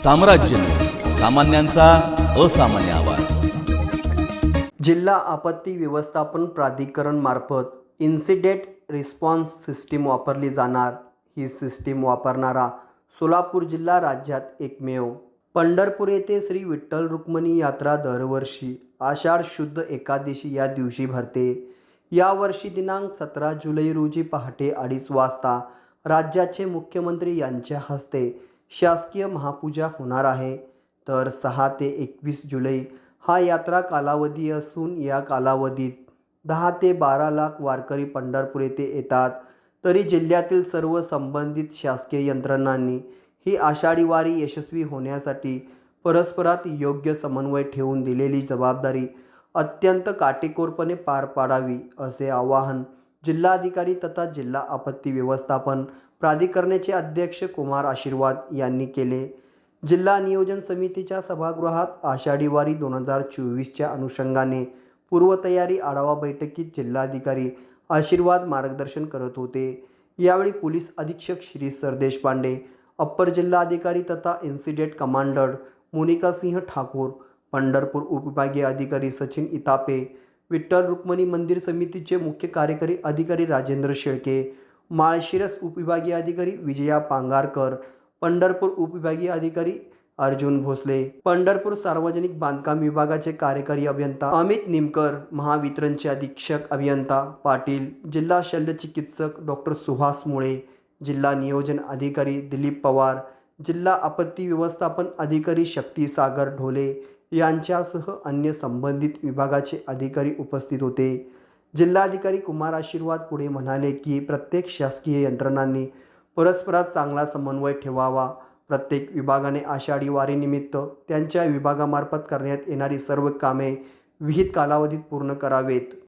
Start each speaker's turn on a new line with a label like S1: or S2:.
S1: साम्राज्य न्यूज, सामान्यांचा असामान्य आवाज।
S2: जिल्हा आपत्ती व्यवस्थापन प्राधिकरण मार्फत इन्सिडेंट रिस्पॉन्स सिस्टीम वापरली जाणार। ही सिस्टीम वापरणारा सोलापूर जिल्हा राज्यात एकमेव। पंढरपूर येथे श्री विठ्ठल रुक्मिणी यात्रा दरवर्षी आषाढ शुद्ध एकादशी या दिवशी भरते। यावर्षी दिनांक 17 जुलै रोजी पहाटे 2:30 वाजता राज्याचे मुख्यमंत्री यांच्या हस्ते शासकीय महापूजा होणार आहे। तर 6 ते 21 जुलै हा यात्रा कालावधी असून या कालावधीत 10 ते 12 लाख वारकरी पंढरपूर येथे येतात। तरी जिल्ह्यातील सर्व संबंधित शासकीय यंत्रणांनी ही आषाढी वारी यशस्वी होण्यासाठी परस्परात योग्य समन्वय ठेवून दिलेली जबाबदारी अत्यंत काटेकोरपणे पार पाडावी, असे आवाहन जिल्हाधिकारी तथा जिल्हा आपत्ती व्यवस्थापन प्राधिकरणाचे अध्यक्ष कुमार आशीर्वाद यांनी केले। जिल्हा नियोजन समितीच्या सभागृहात आषाढी वारी 2024च्या अनुषंगाने पूर्वतयारी आढावा बैठकीत जिल्हाधिकारी आशीर्वाद मार्गदर्शन करत होते। यावेळी पोलीस अधीक्षक श्री सरदेश पांडे, अप्पर जिल्हाधिकारी तथा इन्सिडेंट कमांडर मोनिका सिंह ठाकूर, पंढरपूर उपविभागीय अधिकारी सचिन इतापे, विठ्ठल रुक्मिणी मंदिर समितीचे मुख्य कार्यकारी अधिकारी राजेंद्र शेळके, माळशिरस उपविभागीय अधिकारी विजया पांगारकर, पंढरपूर उपविभागीय अधिकारी अर्जुन भोसले, पंढरपूर सार्वजनिक बांधकाम विभागाचे कार्यकारी अभियंता अमित निमकर, महावितरणचे अधीक्षक अभियंता पाटील, जिल्हा शल्यचिकित्सक डॉक्टर सुहास मुळे, जिल्हा नियोजन अधिकारी दिलीप पवार, जिल्हा आपत्ती व्यवस्थापन अधिकारी शक्ती सागर ढोले यांच्यासह अन्य संबंधित विभागाचे अधिकारी उपस्थित होते। जिल्हाधिकारी कुमार आशीर्वाद पुढे म्हणाले की प्रत्येक शासकीय यंत्रणांनी परस्परात चांगला समन्वय ठेवावा। प्रत्येक विभागाने आषाढी वारीनिमित्त त्यांच्या विभागामार्फत करण्यात येणारी सर्व कामे विहित कालावधीत पूर्ण करावेत।